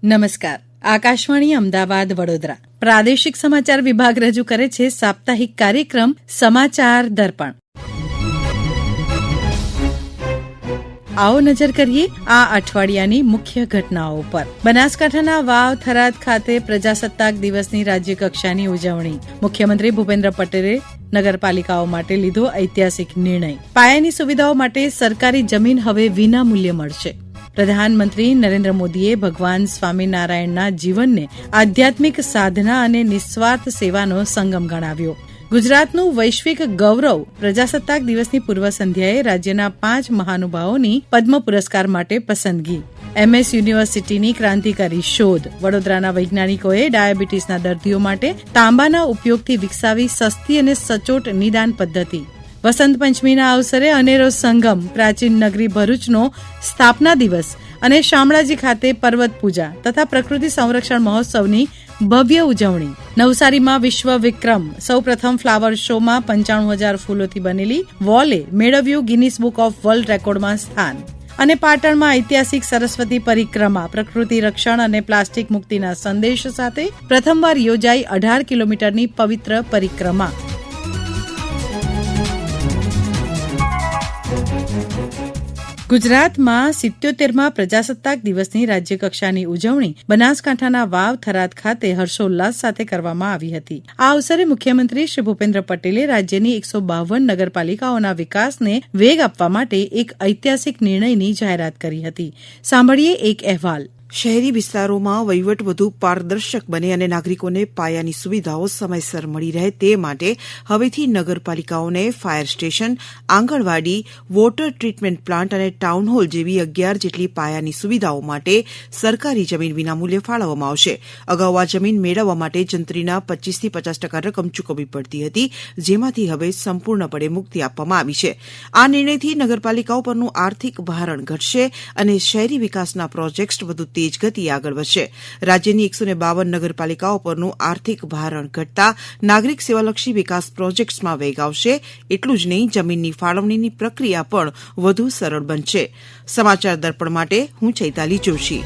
નમસ્કાર. આકાશવાણી અમદાવાદ વડોદરા પ્રાદેશિક સમાચાર વિભાગ રજૂ કરે છે સાપ્તાહિક કાર્યક્રમ સમાચાર દર્પણ. આવો નજર કરીએ આ અઠવાડિયાની મુખ્ય ઘટનાઓ પર. બનાસકાંઠાના વાવ થરાદ ખાતે પ્રજાસત્તાક દિવસની રાજ્યકક્ષાની ઉજવણી. મુખ્યમંત્રી ભૂપેન્દ્ર પટેલે નગરપાલિકાઓ માટે લીધો ઐતિહાસિક નિર્ણય. પાયાની સુવિધાઓ માટે સરકારી જમીન હવે વિના મૂલ્યે મળશે. પ્રધાનમંત્રી નરેન્દ્ર મોદીએ ભગવાન સ્વામિનારાયણના જીવનને આધ્યાત્મિક સાધના અને નિસ્વાર્થ સેવાનો સંગમ ગણાવ્યો. ગુજરાતનું વૈશ્વિક ગૌરવ. પ્રજાસત્તાક દિવસની પૂર્વ સંધ્યાએ રાજ્યના 5 મહાનુભાવોની પદ્મ પુરસ્કાર માટે પસંદગી. MS યુનિવર્સિટીની ક્રાંતિકારી શોધ. વડોદરાના વૈજ્ઞાનિકોએ ડાયાબિટીસના દર્દીઓ માટે તાંબાના ઉપયોગથી વિકસાવી સસ્તી અને સચોટ નિદાન પદ્ધતિ. વસંત પંચમીના અવસરે અનેરો સંગમ. પ્રાચીન નગરી ભરૂચનો સ્થાપના દિવસ અને શામળાજી ખાતે પર્વત પૂજા તથા પ્રકૃતિ સંરક્ષણ મહોત્સવની ભવ્ય ઉજવણી. નવસારીમાં વિશ્વ વિક્રમ. સૌપ્રથમ ફ્લાવર શોમાં 95,000 ફૂલોથી બનેલી વોલે મેળવ્યું ગિનિસ બુક ઓફ વર્લ્ડ રેકોર્ડમાં સ્થાન. અને પાટણમાં ઐતિહાસિક સરસ્વતી પરિક્રમા. પ્રકૃતિ રક્ષણ અને પ્લાસ્ટિક મુક્તિના સંદેશ સાથે પ્રથમવાર યોજાઈ 18 કિલોમીટરની પવિત્ર પરિક્રમા. ગુજરાતમાં 77મા પ્રજાસત્તાક દિવસની રાજ્યકક્ષાની ઉજવણી બનાસકાંઠાના વાવ થરાદ ખાતે હર્ષોલ્લાસ સાથે કરવામાં આવી હતી. આ અવસરે મુખ્યમંત્રી શ્રી ભૂપેન્દ્ર પટેલે રાજ્યની 152 નગરપાલિકાઓના વિકાસને વેગ આપવા માટે એક ઐતિહાસિક નિર્ણયની જાહેરાત કરી હતી. સાંભળીએ એક અહેવાલ. શહેરી વિસ્તારોમાં વહીવટ વધુ પારદર્શક બને અને નાગરિકોને પાયાની સુવિધાઓ સમયસર મળી રહે તે માટે હવેથી નગરપાલિકાઓને ફાયર સ્ટેશન, આંગણવાડી, વોટર ટ્રીટમેન્ટ પ્લાન્ટ અને ટાઉન હોલ જેવી 11 જેટલી પાયાની સુવિધાઓ માટે સરકારી જમીન વિનામૂલ્યે ફાળવવામાં આવશે. અગાઉ આ જમીન મેળવવા માટે જંત્રીના 25 થી 50% રકમ ચૂકવવી પડતી હતી, જેમાંથી હવે સંપૂર્ણપણે મુક્તિ આપવામાં આવી છે. આ નિર્ણયથી નગરપાલિકાઓ પરનું આર્થિક ભારણ ઘટશે અને શહેરી વિકાસના પ્રોજેક્ટ્સ વધુ તેજ ગતિએ આગળ વધશે. રાજ્યની 152 નગરપાલિકાઓ પરનું આર્થિક ભારણ ઘટતા નાગરિક સેવાલક્ષી વિકાસ પ્રોજેક્ટ્સમાં વેગ આવશે. એટલું જ નહીં, જમીનની ફાળવણીની પ્રક્રિયા પણ વધુ સરળ બનશે. સમાચાર દર્પણ માટે હું ચૈતાલી જોશી.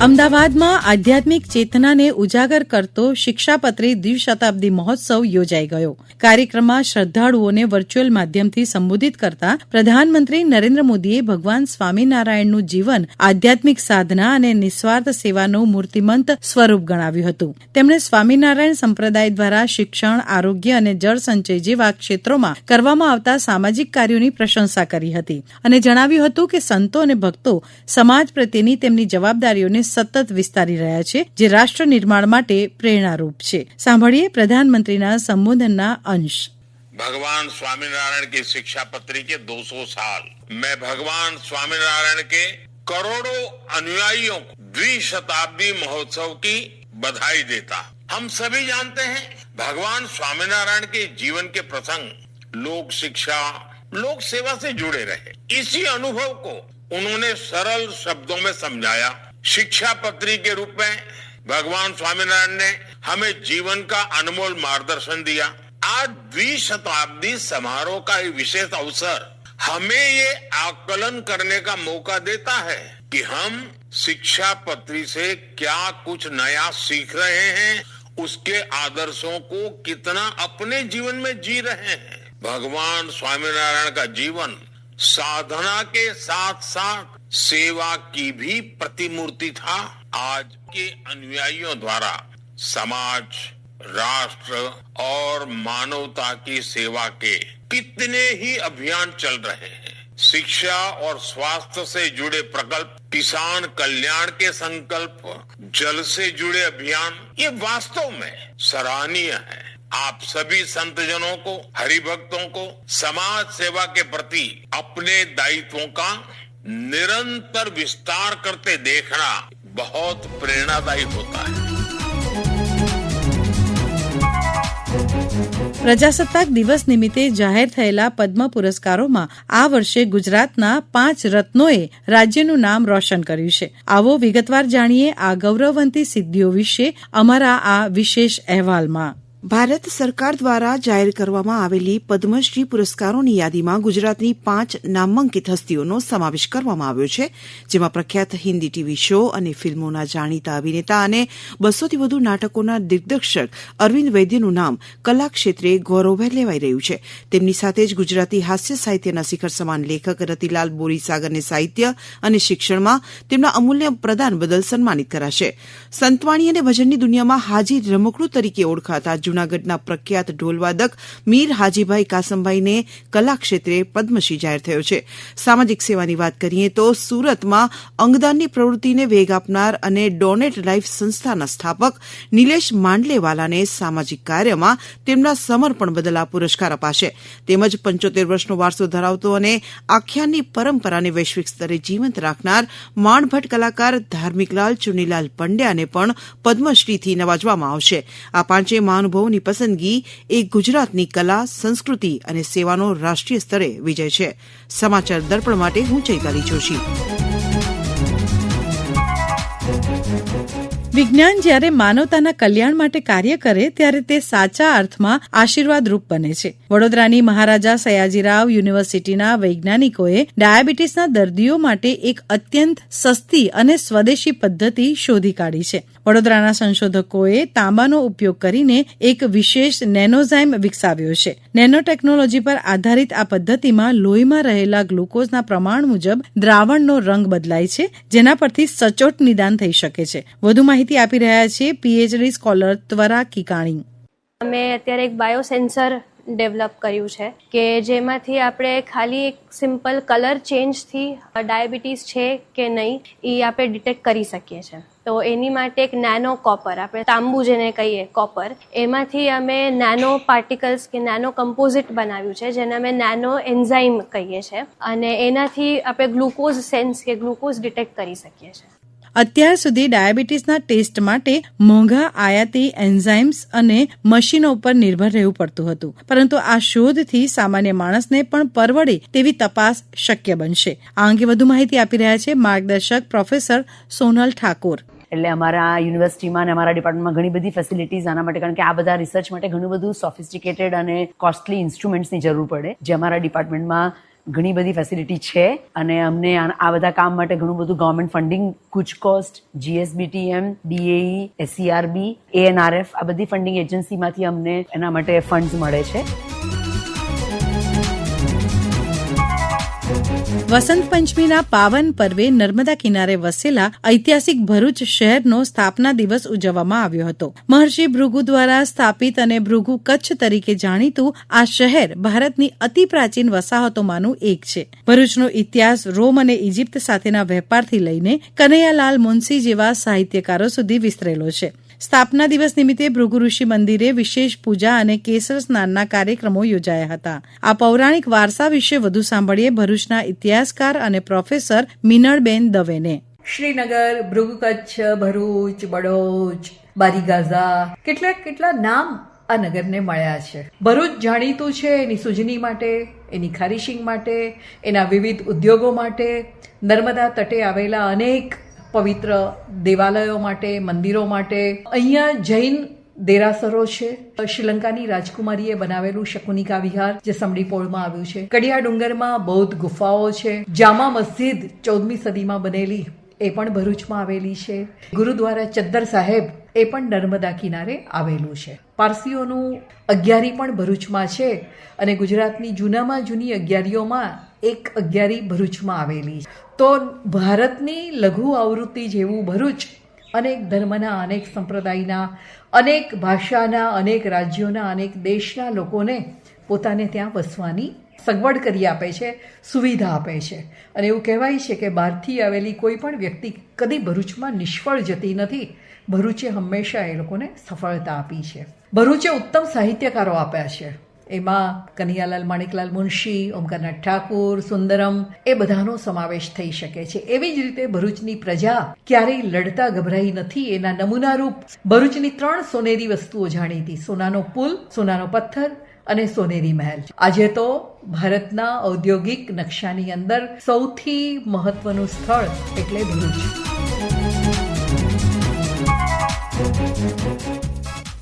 અમદાવાદમાં આધ્યાત્મિક ચેતનાને ઉજાગર કરતો શિક્ષાપત્રી દ્વિશતાબ્દી મહોત્સવ યોજાઈ ગયો. કાર્યક્રમમાં શ્રદ્ધાળુઓને વર્ચ્યુઅલ માધ્યમથી સંબોધિત કરતા પ્રધાનમંત્રી નરેન્દ્ર મોદીએ ભગવાન સ્વામિનારાયણનું જીવન આધ્યાત્મિક સાધના અને નિસ્વાર્થ સેવાનું મૂર્તિમંત સ્વરૂપ ગણાવ્યું હતું. તેમણે સ્વામિનારાયણ સંપ્રદાય દ્વારા શિક્ષણ, આરોગ્ય અને જળસંચય જેવા ક્ષેત્રોમાં કરવામાં આવતા સામાજિક કાર્યોની પ્રશંસા કરી હતી અને જણાવ્યું હતું કે સંતો અને ભક્તો સમાજ પ્રત્યેની તેમની જવાબદારીઓને સતત વિસ્તારી રહ્યા છે, જે રાષ્ટ્ર નિર્માણ માટે પ્રેરણારૂપ છે. સાંભળીએ પ્રધાનમંત્રીના સંબોધનના અંશ. भगवान स्वामीनारायण की शिक्षा पत्री के 200 साल मैं भगवान स्वामीनारायण के करोड़ों अनुयायियों को द्विशताब्दी महोत्सव की बधाई देता. हम सभी जानते हैं भगवान स्वामीनारायण के जीवन के प्रसंग लोक शिक्षा, लोक सेवा से जुड़े रहे. इसी अनुभव को उन्होंने सरल शब्दों में समझाया. शिक्षा पत्री के रूप में भगवान स्वामीनारायण ने हमें जीवन का अनमोल मार्गदर्शन दिया. आज द्विशताब्दी समारोह का ये विशेष अवसर हमें ये आकलन करने का मौका देता है कि हम शिक्षा पत्री से क्या कुछ नया सीख रहे हैं, उसके आदर्शों को कितना अपने जीवन में जी रहे हैं. भगवान स्वामीनारायण का जीवन साधना के साथ साथ सेवा की भी प्रतिमूर्ति था. आज के अनुयायियों द्वारा समाज, राष्ट्र और मानवता की सेवा के कितने ही अभियान चल रहे हैं. शिक्षा और स्वास्थ्य से जुड़े प्रकल्प, किसान कल्याण के संकल्प, जल से जुड़े अभियान, ये वास्तव में सराहनीय है. आप सभी संतजनों को, हरिभक्तों को समाज सेवा के प्रति अपने दायित्वों का निरंतर विस्तार करते देखना बहुत प्रेरणादायी होता है. પ્રજાસત્તાક દિવસ નિમિત્તે જાહેર થયેલા પદ્મ પુરસ્કારોમાં આ વર્ષે ગુજરાતના 5 રત્નોએ રાજ્યનું નામ રોશન કર્યું છે. આવો વિગતવાર જાણીએ આ ગૌરવવંતી સિદ્ધિઓ વિશે અમારા આ વિશેષ અહેવાલમાં. ભારત સરકાર દ્વારા જાહેર કરવામાં આવેલી પદ્મશ્રી પુરસ્કારોની યાદીમાં ગુજરાતની 5 નામાંકિત હસ્તીઓનો સમાવેશ કરવામાં આવ્યો છે, જેમાં પ્રખ્યાત હિન્દી ટીવી શો અને ફિલ્મોના જાણીતા અભિનેતા અને 200થી વધુ નાટકોના દિગ્દર્શક અરવિંદ વૈદ્યનું નામ કલા ક્ષેત્રે ગૌરવભેર લેવાઈ રહ્યું છે. તેમની સાથે જ ગુજરાતી હાસ્ય સાહિત્યના શિખર સમાન લેખક રતિલાલ બોરીસાગરને સાહિત્ય અને શિક્ષણમાં તેમના અમૂલ્ય પ્રદાન બદલ સન્માનિત કરાશે. સંતવાણી અને ભજનની દુનિયામાં હાજી રમકડું તરીકે ઓળખાતા જૂનાગઢના પ્રખ્યાત ઢોલવાદક મીર હાજીભાઈ કાસમભાઈને કલા ક્ષેત્રે પદ્મશ્રી જાહેર થયો છે. સામાજિક સેવાની વાત કરીએ તો સુરતમાં અંગદાનની પ્રવૃત્તિને વેગ આપનાર અને ડોનેટ લાઈફ સંસ્થાના સ્થાપક નિલેશ માંડલેવાલાને સામાજિક કાર્યમાં તેમના સમર્પણ બદલ આ પુરસ્કાર અપાશે. તેમજ 75 વર્ષનો વારસો ધરાવતો અને આખ્યાનની પરંપરાને વૈશ્વિક સ્તરે જીવંત રાખનાર માણભટ્ટ કલાકાર ધાર્મિકલાલ ચુનીલાલ પંડ્યાને પણ પદ્મશ્રીથી નવાજવામાં આવશે. આ પાંચે મહાનુભાવોની પસંદગી એ ગુજરાતની કલા, સંસ્કૃતિ અને સેવાનો રાષ્ટ્રીય સ્તરે વિજય છે. સમાચાર દર્પણ માટે હું ચૈતાલી જોશી. વિજ્ઞાન જ્યારે માનવતાના કલ્યાણ માટે કાર્ય કરે ત્યારે તે સાચા અર્થમાં આશીર્વાદરૂપ બને છે. વડોદરાની મહારાજા સયાજીરાવ યુનિવર્સિટીના વૈજ્ઞાનિકોએ ડાયાબિટીસના દર્દીઓ માટે એક અત્યંત સસ્તી અને સ્વદેશી પદ્ધતિ શોધી કાઢી છે. વડોદરાના સંશોધકોએ તાંબાનો ઉપયોગ કરીને એક વિશેષ નેનોઝાઇમ વિકસાવ્યો છે. નેનો ટેકનોલોજી પર આધારિત આ પદ્ધતિમાં લોહીમાં રહેલા ગ્લુકોઝના પ્રમાણ મુજબ દ્રાવણનો રંગ બદલાય છે, જેના પરથી સચોટ નિદાન થઈ શકે છે. વધુ માહિતી આપી રહ્યા છે પીએચડી સ્કોલર ત્વરા કિકાણી. અમે અત્યારે એક બાયોસેન્સર ડેવલપ કર્યું છે કે જેમાંથી આપણે ખાલી એક સિમ્પલ કલર ચેન્જથી ડાયાબિટીસ છે કે નહીં એ આપણે ડિટેક્ટ કરી શકીએ છીએ. તો એની માટે એક નેનો કોપર, આપણે તાંબુ જેને કહીએ કોપર, એમાંથી અમે નેનો પાર્ટિકલ્સ કે નેનો કમ્પોઝિટ બનાવ્યું છે, જેને અમે નેનો એન્ઝાઇમ કહીએ છીએ, અને એનાથી આપણે ગ્લુકોઝ સેન્સ કે ગ્લુકોઝ ડિટેક્ટ કરી શકીએ છીએ. અત્યાર સુધી ડાયાબિટીસના ટેસ્ટ માટે મોંઘા આયાતી એન્ઝાઇમ્સ અને મશીનો ઉપર નિર્ભર રહેવું પડતું હતું, પરંતુ આ શોધથી સામાન્ય માણસને પણ પરવડે તેવી તપાસ શક્ય બનશે. આ અંગે વધુ માહિતી આપી રહ્યા છે માર્ગદર્શક પ્રોફેસર સોનલ ઠાકોર. એટલે અમારા યુનિવર્સિટીમાં અને અમારા ડિપાર્ટમેન્ટમાં ઘણી બધી ફેસિલિટીઝ આના માટે, કારણ કે આ બધા રિસર્ચ માટે ઘણું બધું સોફિસ્ટિકેટેડ અને કોસ્ટલી ઇન્સ્ટ્રુમેન્ટ્સની જરૂર પડે, જે અમારા ડિપાર્ટમેન્ટમાં ઘણી બધી ફેસિલિટી છે. અને અમને આ બધા કામ માટે ઘણું બધું ગવર્મેન્ટ ફંડિંગ, કુચકોસ્ટ, GSBTM, DAE, SERB, ANRF આ બધી ફંડિંગ એજન્સીમાંથી અમને એના માટે ફંડ્સ મળે છે. વસંત પંચમીના પાવન પર્વે નર્મદા કિનારે વસેલા ઐતિહાસિક ભરૂચ શહેરનો સ્થાપના દિવસ ઉજવવામાં આવ્યો હતો. મહર્ષિ ભૃગુ દ્વારા સ્થાપિત અને ભૃગુ કચ્છ તરીકે જાણીતું આ શહેર ભારતની અતિ પ્રાચીન વસાહતોમાંનું એક છે. ભરૂચનો ઇતિહાસ રોમ અને ઇજિપ્ત સાથેના વેપારથી લઈને કનૈયાલાલ મુનશી જેવા સાહિત્યકારો સુધી વિસ્તરેલો છે. સ્થાપના દિવસ નિમિત્તે ભૃગુ ઋષિ મંદિરે વિશેષ પૂજા અને કેસર સ્નાનના કાર્યક્રમો યોજાયા હતા. આ પૌરાણિક વારસા વિશે વધુ સાંભળીએ ભરૂચના ઇતિહાસકાર અને પ્રોફેસર મિનળબેન દવેને. શ્રીનગર, ભૃગુ કચ્છ, ભરૂચ, બડોચ, બારીગાઝા, કેટલા નામ આ નગરને મળ્યા છે. ભરૂચ જાણીતું છે એની સુજની માટે, એની ખારીશિંગ માટે, એના વિવિધ ઉદ્યોગો માટે, નર્મદા તટે આવેલા અનેક પવિત્ર દેવાલયો માટે, મંદિરો માટે. અહીંયા જૈન દેરાસરો છે. શ્રીલંકાની રાજકુમારીએ બનાવેલું શકુનિકા વિહાર જે સમડીપોળમાં આવ્યું છે. કડિયા ડુંગરમાં બૌદ્ધ ગુફાઓ છે. જામા મસ્જિદ 14મી સદીમાં બનેલી એ પણ ભરૂચમાં આવેલી છે. ગુરુદ્વારા ચદ્દર સાહેબ એ પણ નર્મદા કિનારે આવેલું છે. પારસીઓનું અગિયારી પણ ભરૂચમાં છે અને ગુજરાતની જૂનામાં જૂની અગિયારીઓમાં એક અગિયારી ભરૂચમાં આવેલી છે. તો ભારતની લઘુ આવૃત્તિ જેવું ભરૂચ અનેક ધર્મના, અનેક સંપ્રદાયના, અનેક ભાષાના, અનેક રાજ્યોના, અનેક દેશના લોકોને પોતાને ત્યાં વસવાની સગવડ કરી આપે છે, સુવિધા આપે છે. અને એવું કહેવાય છે કે બહારથી આવેલી કોઈ પણ વ્યક્તિ કદી ભરૂચમાં નિષ્ફળ જતી નથી. ભરૂચે હંમેશા એ લોકોને સફળતા આપી છે. ભરૂચે ઉત્તમ સાહિત્યકારો આપ્યા છે. એમાં કનૈયાલાલ માણેકલાલ મુનશી, ઓમકારનાથ ઠાકુર, સુંદરમ એ બધાનો સમાવેશ થઈ શકે છે. એવી જ રીતે ભરૂચની પ્રજા ક્યારેય લડતા ગભરાઈ નથી. એના નમૂનારૂપ ભરૂચની 3 સોનેરી વસ્તુઓ જાણીતી: સોનાનો પુલ, સોનાનો પથ્થર અને સોનેરી મહેલ. આજે તો ભારતના ઔદ્યોગિક નકશાની અંદર સૌથી મહત્વનું સ્થળ એટલે ભરૂચ.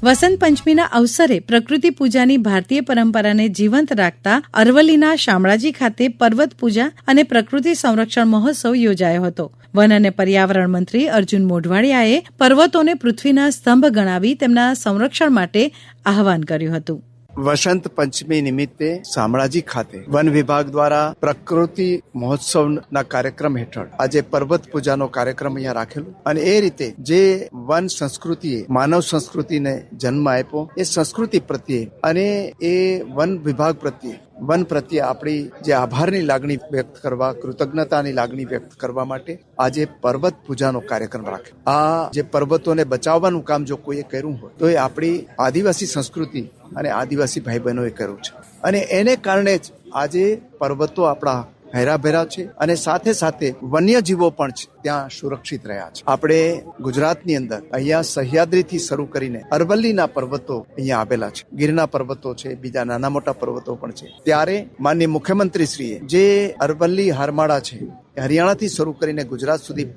વસંત પંચમીના અવસરે પ્રકૃતિ પૂજાની ભારતીય પરંપરાને જીવંત રાખતા અરવલ્લીના શામળાજી ખાતે પર્વત પૂજા અને પ્રકૃતિ સંરક્ષણ મહોત્સવ યોજાયો હતો. વન અને પર્યાવરણ મંત્રી અર્જુન મોઢવાડિયાએ પર્વતોને પૃથ્વીના સ્તંભ ગણાવી તેમના સંરક્ષણ માટે આહવાન કર્યું હતું. વસંત પંચમી નિમિત્તે શામળાજી ખાતે વન વિભાગ દ્વારા પ્રકૃતિ મહોત્સવના કાર્યક્રમ હેઠળ આજે પર્વત પૂજાનો કાર્યક્રમ અહીંયા રાખેલો અને એ રીતે જે વન સંસ્કૃતિએ માનવ સંસ્કૃતિને જન્મ આપ્યો એ સંસ્કૃતિ પ્રત્યે અને એ વન વિભાગ પ્રત્યે વન પ્રત્યે આપણી જે આભારની લાગણી વ્યક્ત કરવા, કૃતજ્ઞતાની લાગણી વ્યક્ત કરવા માટે આજે પર્વત પૂજાનો કાર્યક્રમ રાખ્યો. આ જે પર્વતોને બચાવવાનું કામ જો કોઈએ કર્યું હોય તો એ આપણી આદિવાસી સંસ્કૃતિ અને આદિવાસી ભાઈ બહેનોએ કર્યું છે અને એને કારણે જ આજે પર્વતો આપણા હેરાભેરા છે અને સાથે સાથે વન્યજીવો પણ છે ત્યાં સુરક્ષિત રહ્યા છે. આપણે ગુજરાતની અંદર અહીંયા સહ્યાદ્રીથી શરૂ કરીને અરવલ્લીના પર્વતો અહીંયા આવેલા છે, ગીરના પર્વતો છે, બીજા નાના મોટા પર્વતો પણ છે. ત્યારે માનનીય મુખ્યમંત્રીશ્રીએ જે અરવલ્લી હારમાળા છે હરિયાણાથી શરૂ કરીને ગુજરાત સુધી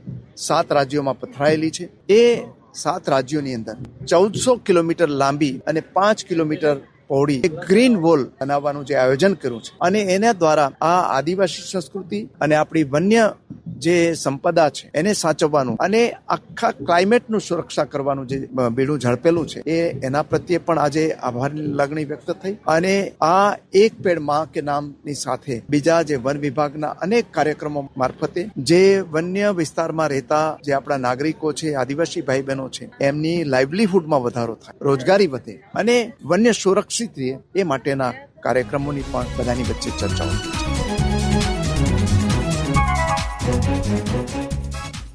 7 રાજ્યોમાં પથરાયેલી છે. એ 7 રાજ્યોની અંદર 1400 કિલોમીટર લાંબી અને 5 કિલોમીટર પહોળી એક ગ્રીન વોલ બનાવવાનું જે આયોજન કર્યું છે અને એના દ્વારા આ આદિવાસી સંસ્કૃતિ અને આપણી વન્ય જે સંપદા છે એને સાચવવાનું અને આખા ક્લાઇમેટનું સુરક્ષા કરવાનું જે બીડું ઝડપેલું છે એ એના પ્રત્યે પણ આજે આભારની લાગણી વ્યક્ત થઈ અને આ એક પેડ માં કે નામની સાથે બીજા જે વન વિભાગના અનેક કાર્યક્રમો મારફતે જે વન્ય વિસ્તારમાં રહેતા જે આપણા નાગરિકો છે, આદિવાસી ભાઈ બહેનો છે, એમની લાઇવલીહુડમાં વધારો થાય, રોજગારી વધે અને વન્ય સુરક્ષિત રહે એ માટેના કાર્યક્રમોની પણ બધાની વચ્ચે ચર્ચાઓ થઈ છે.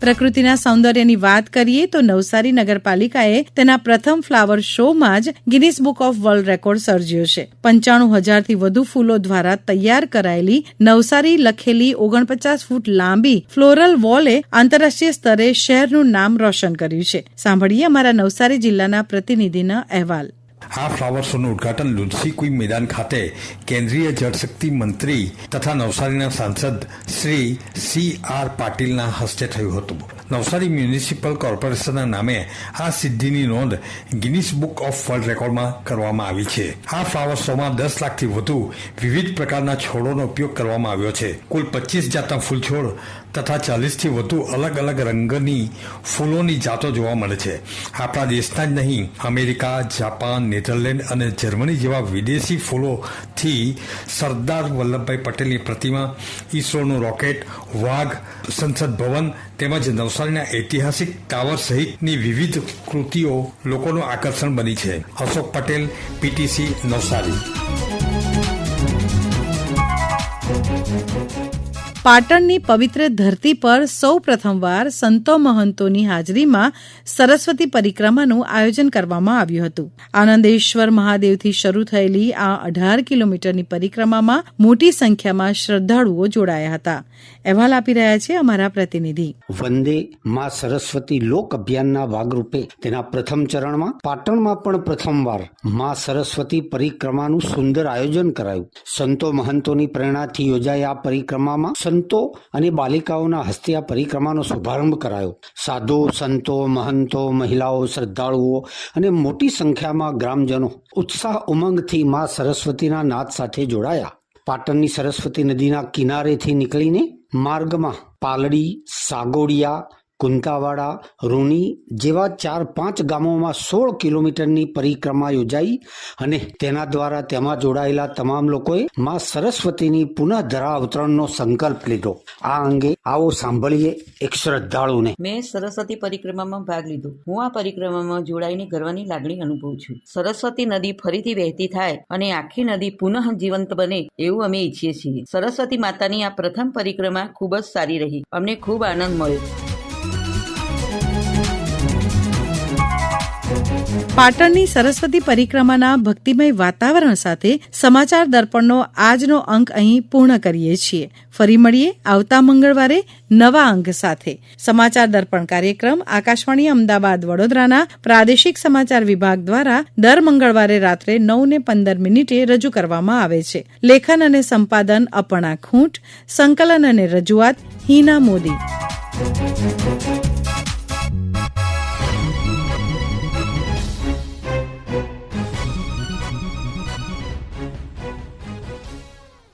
પ્રકૃતિના સૌંદર્યની વાત કરીએ તો નવસારી નગરપાલિકાએ તેના પ્રથમ ફ્લાવર શોમાં જ Guinness book of world record સર્જ્યો છે. 95,000થી વધુ ફૂલો દ્વારા તૈયાર કરાયેલી નવસારી લખેલી 49 ફૂટ લાંબી ફ્લોરલ વોલે આંતરરાષ્ટ્રીય સ્તરે શહેરનું નામ રોશન કર્યું છે. સાંભળીએ અમારા નવસારી જિલ્લાના પ્રતિનિધિનો અહેવાલ. આ ફ્લાવર શોનું ઉદઘાટન લુન્સી કુઈ મેદાન ખાતે કેન્દ્રીય જળશક્તિ મંત્રી તથા નવસારીના સાંસદ શ્રી CR પાટીલના હસ્તે થયું હતું. નવસારી મ્યુનિસિપલ કોર્પોરેશનના નામે આ સિદ્ધિની નોંધ ગિનીસ બુક ઓફ વર્લ્ડ રેકોર્ડમાં કરવામાં આવી છે. આ ફ્લાવર શોમાં 10 લાખથી વધુ વિવિધ પ્રકારના છોડોનો ઉપયોગ કરવામાં આવ્યો છે. કુલ 25 જાતના ફૂલ છોડ તથા 40થી વધુ અલગ અલગ રંગની ફૂલોની જાતો જોવા મળે છે. આપણા દેશના જ નહીં, અમેરિકા, જાપાન, નેધરલેન્ડ અને જર્મની જેવા વિદેશી ફૂલોથી સરદાર વલ્લભભાઈ પટેલની પ્રતિમા, ઈસરોનું રોકેટ, વાઘ, સંસદ ભવન તેમજ નવસારીના ઐતિહાસિક ટાવર સહિતની વિવિધ કૃતિઓ લોકોનું આકર્ષણ બની છે. અશોક પટેલ, PTC, નવસારી. પાટણની પવિત્ર ધરતી પર સૌ પ્રથમવાર સંતો મહંતોની હાજરીમાં સરસ્વતી પરિક્રમાનું આયોજન કરવામાં આવ્યું હતું. આનંદેશ્વર મહાદેવથી શરૂ થયેલી આ 18 કિલોમીટરની પરિક્રમામાં મોટી સંખ્યામાં શ્રદ્ધાળુઓ જોડાયા હતા. અહેવાલ આપી રહ્યા છે અમારા પ્રતિનિધિ. વંદે માં સરસ્વતી લોક અભિયાનના ભાગરૂપે તેના પ્રથમ ચરણમાં પાટણમાં પણ પ્રથમવાર માં સરસ્વતી પરિક્રમાનું સુંદર આયોજન કરાયું. સંતો મહંતોની પ્રેરણાથી યોજાયેલ આ પરિક્રમામાં સંતો અને બાલિકાઓના હસ્તે આ પરિક્રમાનો શુભારંભ કરાયો. સાધુ, સંતો, મહંતો, મહિલાઓ, શ્રદ્ધાળુઓ અને મોટી સંખ્યામાં ગ્રામજનો ઉત્સાહ ઉમંગથી માં સરસ્વતીના નાદ સાથે જોડાયા. પાટણની સરસ્વતી નદીના કિનારેથી નીકળીને માર્ગમાં પાલડી, સાગોડિયા, કુંતાવાડા, રૂની જેવા 4-5 ગામોમાં 16 કિલોમીટરની પરિક્રમા યોજાઈ અને તેના દ્વારા તેમાં જોડાયેલા તમામ લોકોએ માં સરસ્વતીની પુનઃ ધરા અવતરણનો સંકલ્પ લીધો. આ અંગે આવો સાંભળીએ એક શ્રદ્ધાળુને. મેં સરસ્વતી પરિક્રમામાં ભાગ લીધો. હું આ પરિક્રમામાં જોડાઈને ગર્વની લાગણી અનુભવું છું. સરસ્વતી નદી ફરીથી વહેતી થાય અને આખી નદી પુનઃ જીવંત બને એવું અમે ઈચ્છીએ છીએ. સરસ્વતી માતાની આ પ્રથમ પરિક્રમા ખૂબ જ સારી રહી. અમને ખૂબ આનંદ મળ્યો. પાટણની સરસ્વતી પરિક્રમાના ભક્તિમય વાતાવરણ સાથે સમાચાર દર્પણનો આજનો અંક અહીં પૂર્ણ કરીએ છીએ. ફરી મળીએ આવતા મંગળવારે નવા અંક સાથે. સમાચાર દર્પણ કાર્યક્રમ આકાશવાણી અમદાવાદ વડોદરાના પ્રાદેશિક સમાચાર વિભાગ દ્વારા દર મંગળવારે રાત્રે 9:15 રજૂ કરવામાં આવે છે. લેખન અને સંપાદન અપર્ણા ખૂંટ, સંકલન અને રજૂઆત હિના મોદી.